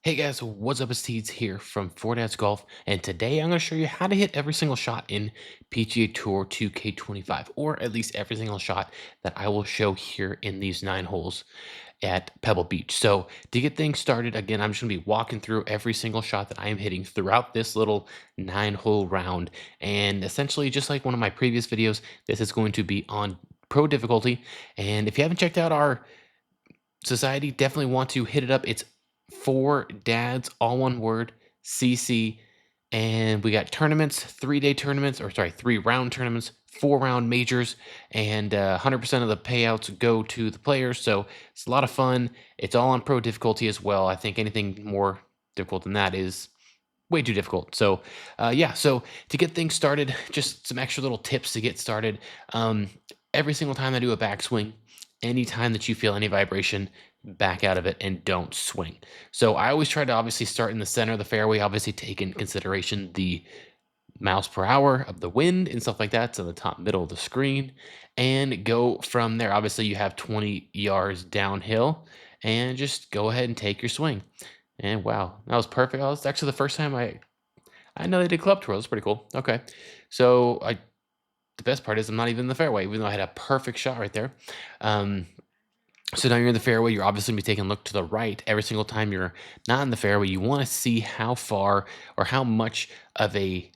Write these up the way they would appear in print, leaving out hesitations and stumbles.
Hey guys, what's up? It's Teeds here from Four Dads Golf, and today I'm going to show you how to hit every single shot in PGA Tour 2K25, or at least every single shot that I will show here in these 9 holes at Pebble Beach. So to get things started, again, I'm just going to be walking through every single shot that I am hitting throughout this little 9-hole round, and essentially, just like one of my previous videos, this is going to be on pro difficulty. And if you haven't checked out our society, definitely want to hit it up. It's Four Dads, all one word, CC. And we got tournaments, 3-day tournaments, or sorry, 3-round tournaments, 4-round majors, and 100% of the payouts go to the players. So it's a lot of fun. It's all on pro difficulty as well. I think anything more difficult than that is way too difficult. So, yeah. So to get things started, just some extra little tips to get started. Um, every single time I do a backswing, anytime that you feel any vibration, back out of it and don't swing. So I always try to obviously start in the center of the fairway, obviously take in consideration the miles per hour of the wind and stuff like that to the top middle of the screen and go from there. Obviously, you have 20 yards downhill and just go ahead and take your swing. And wow, that was perfect. That was actually the first time I know they did club twirl. That's pretty cool. Okay, so the best part is I'm not even in the fairway, even though I had a perfect shot right there. Um, so now you're in the fairway. You're obviously going to be taking a look to the right every single time you're not in the fairway. You want to see how far or how much of a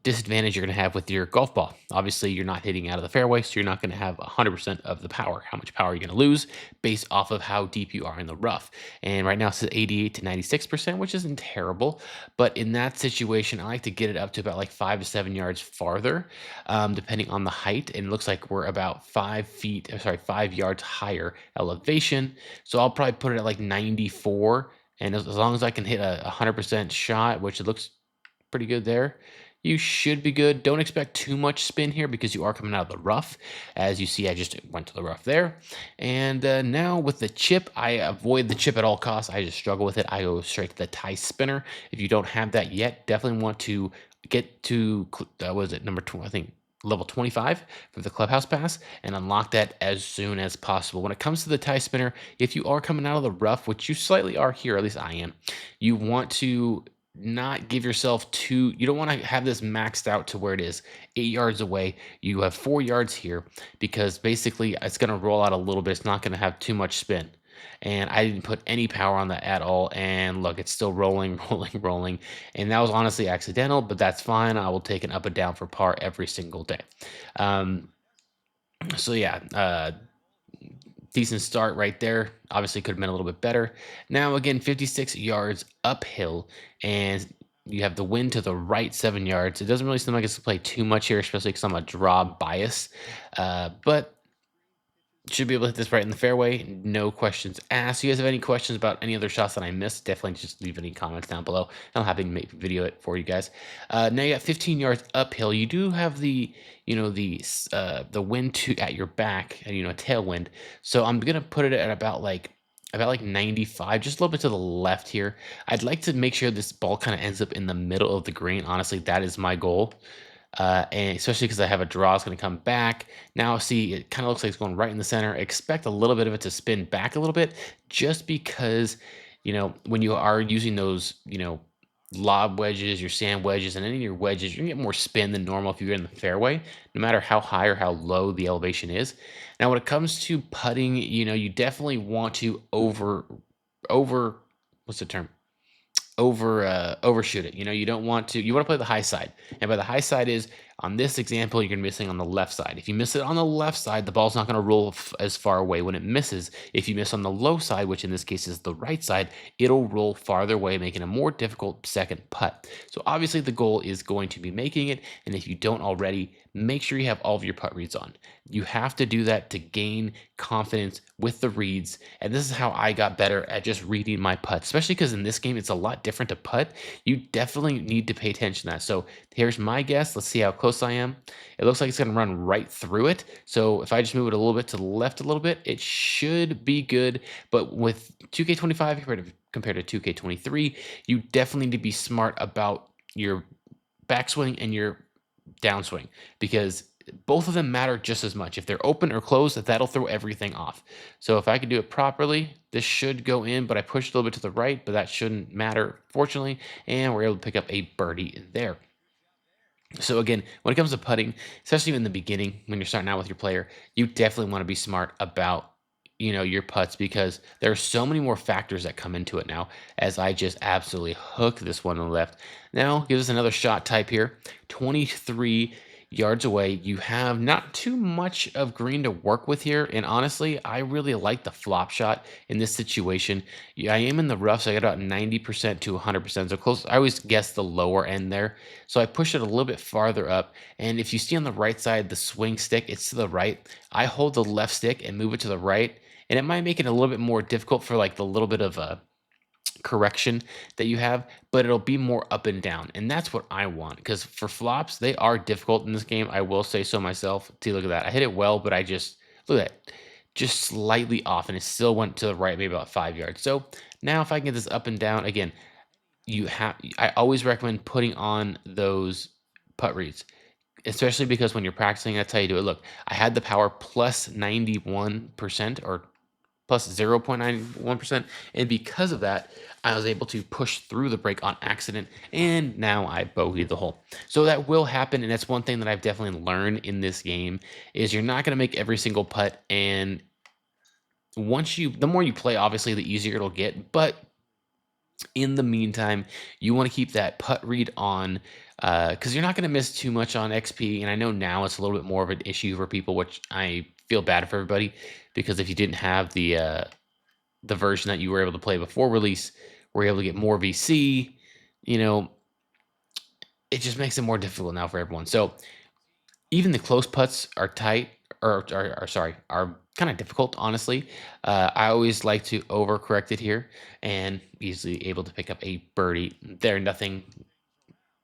disadvantage you're going to have with your golf ball. Obviously, you're not hitting out of the fairway, so you're not going to have 100% of the power. How much power you're going to lose based off of how deep you are in the rough. And right now, it's at 88 to 96%, which isn't terrible. But in that situation, I like to get it up to about like 5 to 7 yards farther, depending on the height. And it looks like we're about 5 yards higher elevation. So I'll probably put it at like 94. And as long as I can hit a 100% shot, which it looks pretty good there, you should be good. Don't expect too much spin here because you are coming out of the rough. As you see, I just went to the rough there. And now with the chip, I avoid the chip at all costs. I just struggle with it. I go straight to the tie spinner. If you don't have that yet, definitely want to get to, what is it, number 20, I think level 25 for the clubhouse pass and unlock that as soon as possible. When it comes to the tie spinner, if you are coming out of the rough, which you slightly are here, at least I am, you want to not give yourself too, you don't want to have this maxed out to where it is 8 yards away. You have 4 yards here because basically it's going to roll out a little bit. It's not going to have too much spin. And I didn't put any power on that at all. And look, it's still rolling, rolling, rolling. And that was honestly accidental, but that's fine. I will take an up and down for par every single day. So yeah, decent start right there. Obviously could have been a little bit better. Now again, 56 yards uphill, and you have the wind to the right 7 yards. It doesn't really seem like it's to play too much here, especially because I'm a draw bias. But should be able to hit this right in the fairway. No questions asked. You guys have any questions about any other shots that I missed? Definitely just leave any comments down below. I'm happy to make video it for you guys. Now you got 15 yards uphill. You do have the, the wind to at your back, and tailwind. So I'm gonna put it at about like 95, just a little bit to the left here. I'd like to make sure this ball kind of ends up in the middle of the green. Honestly, that is my goal. And especially because I have a draw, it's going to come back. Now, see, it kind of looks like it's going right in the center. Expect a little bit of it to spin back a little bit, just because, when you are using those, lob wedges, your sand wedges, and any of your wedges, you're going to get more spin than normal if you're in the fairway, no matter how high or how low the elevation is. Now, when it comes to putting, you definitely want to what's the term? Overshoot it. You don't want to, you want to play the high side. And by the high side is, on this example, you're going to be missing on the left side. If you miss it on the left side, the ball's not going to roll as far away when it misses. If you miss on the low side, which in this case is the right side, it'll roll farther away, making a more difficult second putt. So obviously the goal is going to be making it. And if you don't already, make sure you have all of your putt reads on. You have to do that to gain confidence with the reads. And this is how I got better at just reading my putt, especially because in this game, it's a lot different to putt. You definitely need to pay attention to that. So here's my guess. Let's see how close I am. It looks like it's going to run right through it. So if I just move it a little bit to the left a little bit, it should be good. But with 2K25 compared to 2K23, you definitely need to be smart about your backswing and your downswing, because both of them matter just as much. If they're open or closed, that'll throw everything off. So if I can do it properly, this should go in, but I pushed a little bit to the right, but that shouldn't matter, fortunately. And we're able to pick up a birdie there. So again, when it comes to putting, especially in the beginning when you're starting out with your player, you definitely want to be smart about your putts because there are so many more factors that come into it now. As I just absolutely hook this one on the left. Now gives us another shot type here. 23 yards away. You have not too much of green to work with here, and honestly, I really like the flop shot in this situation. Yeah, I am in the rough, so I got about 90% to 100%. So close. I always guess the lower end there. So I push it a little bit farther up. And if you see on the right side, the swing stick, it's to the right. I hold the left stick and move it to the right. And it might make it a little bit more difficult for like the little bit of a correction that you have, but it'll be more up and down. And that's what I want. Because for flops, they are difficult in this game. I will say so myself. See, look at that. I hit it well, but I just look at that. Just slightly off, and it still went to the right, maybe about 5 yards. So now if I can get this up and down again, I always recommend putting on those putt reads, especially because when you're practicing, that's how you do it. Look, I had the power plus 91% or plus 0.91%, and because of that, I was able to push through the break on accident, and now I bogeyed the hole. So that will happen, and that's one thing that I've definitely learned in this game is you're not going to make every single putt, and the more you play, obviously, the easier it'll get, but in the meantime, you want to keep that putt read on because you're not going to miss too much on XP. And I know now it's a little bit more of an issue for people, which I feel bad for everybody because if you didn't have the version that you were able to play before release, were able to get more VC, you know, it just makes it more difficult now for everyone. So even the close putts are tight, or sorry, are kind of difficult, honestly. I always like to overcorrect it here and easily able to pick up a birdie there. Nothing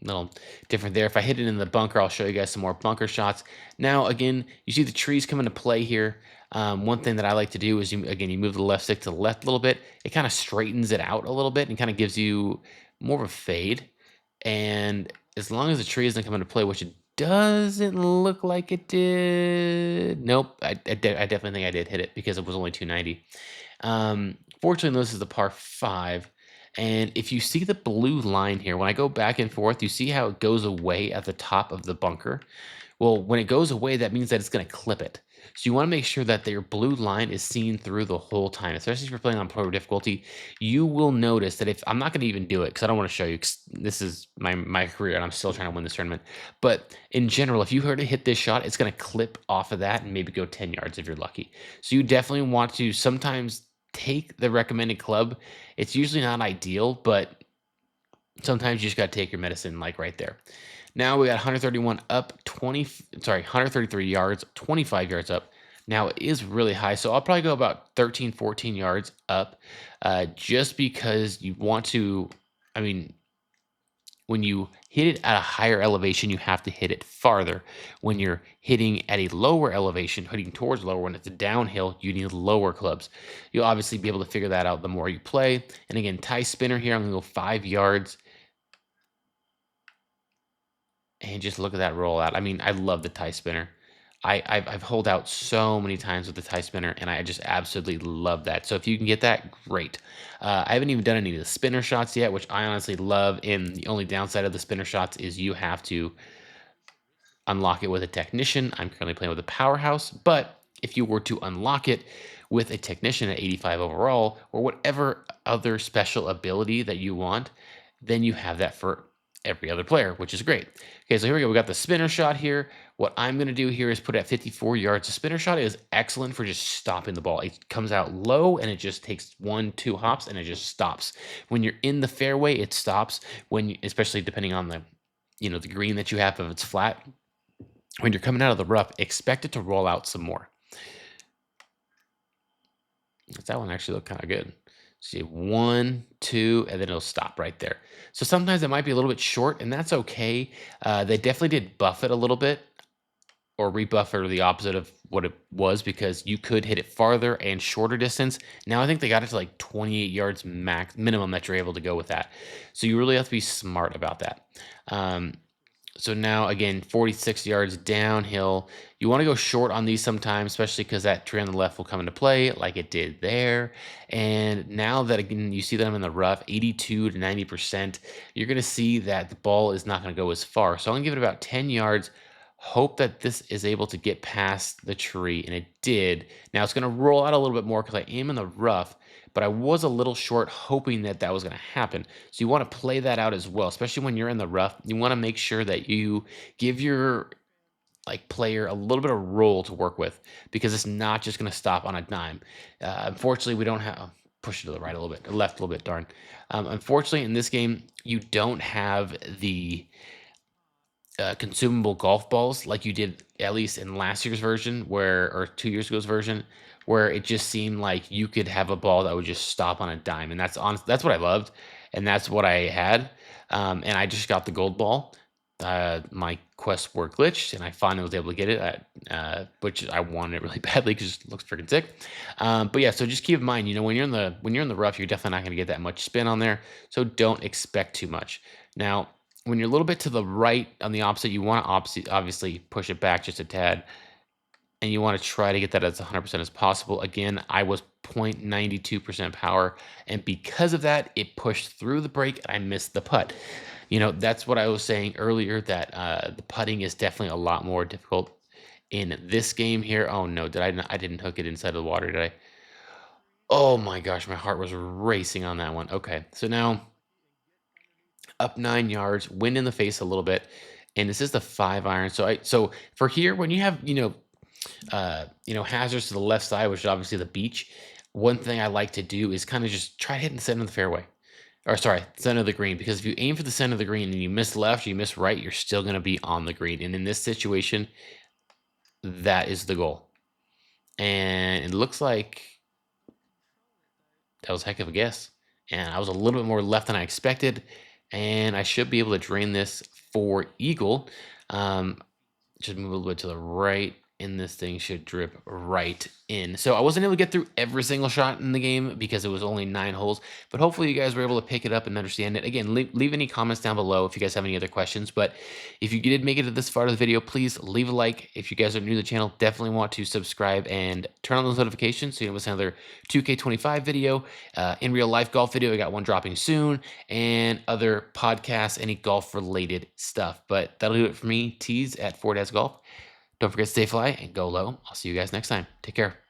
little different there. If I hit it in the bunker, I'll show you guys some more bunker shots. Now, again, you see the trees come into play here. One thing that I like to do is, you move the left stick to the left a little bit. It kind of straightens it out a little bit and kind of gives you more of a fade. And as long as the tree doesn't come into play, which it doesn't look like it did. Nope, I definitely think I did hit it because it was only 290. Fortunately, this is the par 5. And if you see the blue line here, when I go back and forth, you see how it goes away at the top of the bunker? Well, when it goes away, that means that it's going to clip it. So you want to make sure that your blue line is seen through the whole time, especially if you're playing on pro difficulty. You will notice that if I'm not going to even do it because I don't want to show you, 'cause this is my career and I'm still trying to win this tournament. But in general, if you were to hit this shot, it's going to clip off of that and maybe go 10 yards if you're lucky. So you definitely want to sometimes take the recommended club. It's usually not ideal, but sometimes you just got to take your medicine like right there. Now we got 131 up, 133 yards, 25 yards up. Now it is really high, so I'll probably go about 13, 14 yards up just because you want to, I mean, when you hit it at a higher elevation, you have to hit it farther. When you're hitting at a lower elevation, hitting towards lower, when it's a downhill, you need lower clubs. You'll obviously be able to figure that out the more you play. And again, tie spinner here, I'm going to go 5 yards. And just look at that rollout. I mean, I love the tie spinner. I've holed out so many times with the tie spinner, and I just absolutely love that. So if you can get that, great. I haven't even done any of the spinner shots yet, which I honestly love. And the only downside of the spinner shots is you have to unlock it with a technician. I'm currently playing with a powerhouse, but if you were to unlock it with a technician at 85 overall, or whatever other special ability that you want, then you have that for every other player, which is great. Okay, so here we go. We got the spinner shot here. What I'm going to do here is put it at 54 yards. The spinner shot is excellent for just stopping the ball. It comes out low and it just takes 1-2 hops and it just stops. When you're in the fairway, it stops. Especially depending on the green that you have, if it's flat. When you're coming out of the rough, expect it to roll out some more. That one actually looked kind of good. See, 1, 2, and then it'll stop right there. So sometimes it might be a little bit short, and that's okay. They definitely did buff it a little bit, or rebuff it, or the opposite of what it was, because you could hit it farther and shorter distance. Now I think they got it to like 28 yards minimum that you're able to go with that. So you really have to be smart about that. So now again, 46 yards downhill. You want to go short on these sometimes, especially because that tree on the left will come into play like it did there. And now that again, you see that I'm in the rough, 82 to 90%, you're going to see that the ball is not going to go as far. So I'm going to give it about 10 yards. Hope that this is able to get past the tree, and it did. Now it's going to roll out a little bit more because I am in the rough, but I was a little short hoping that that was going to happen. So you want to play that out as well, especially when you're in the rough. You want to make sure that you give your player a little bit of roll to work with because it's not just going to stop on a dime. Unfortunately, we don't have push it to the right a little bit, left a little bit. Darn. Unfortunately, in this game, you don't have the consumable golf balls like you did at least in last year's version or 2 years ago's version, where it just seemed like you could have a ball that would just stop on a dime, and that's what I loved, and that's what I had. And I just got the gold ball. My quests were glitched, and I finally was able to get it, which I wanted it really badly because it looks freaking sick. But yeah, so just keep in mind, when you're in the rough, you're definitely not going to get that much spin on there, so don't expect too much. Now, when you're a little bit to the right on the opposite, you want to obviously push it back just a tad, and you want to try to get that as 100% as possible. Again, I was 0.92% power, and because of that, it pushed through the break, and I missed the putt. That's what I was saying earlier, that the putting is definitely a lot more difficult in this game here. Oh no, I didn't hook it inside of the water, did I? Oh my gosh, my heart was racing on that one. Okay, so now up 9 yards, wind in the face a little bit, and this is the 5 iron. So for here, when you have hazards to the left side, which is obviously the beach, one thing I like to do is kind of just try hitting the center of the fairway, or sorry, center of the green, because if you aim for the center of the green and you miss left, you miss right, you're still going to be on the green. And in this situation, that is the goal. And it looks like that was a heck of a guess. And I was a little bit more left than I expected. And I should be able to drain this for eagle. Um, just move a little bit to the right, and this thing should drip right in. So I wasn't able to get through every single shot in the game because it was only 9 holes, but hopefully you guys were able to pick it up and understand it. Again, leave any comments down below if you guys have any other questions, but if you did make it to this far of the video, please leave a like. If you guys are new to the channel, definitely want to subscribe and turn on those notifications so you don't miss another 2K25 video, in real life golf video. I got one dropping soon, and other podcasts, any golf related stuff. But that'll do it for me, Tease at Ford Golf. Don't forget to stay fly and go low. I'll see you guys next time. Take care.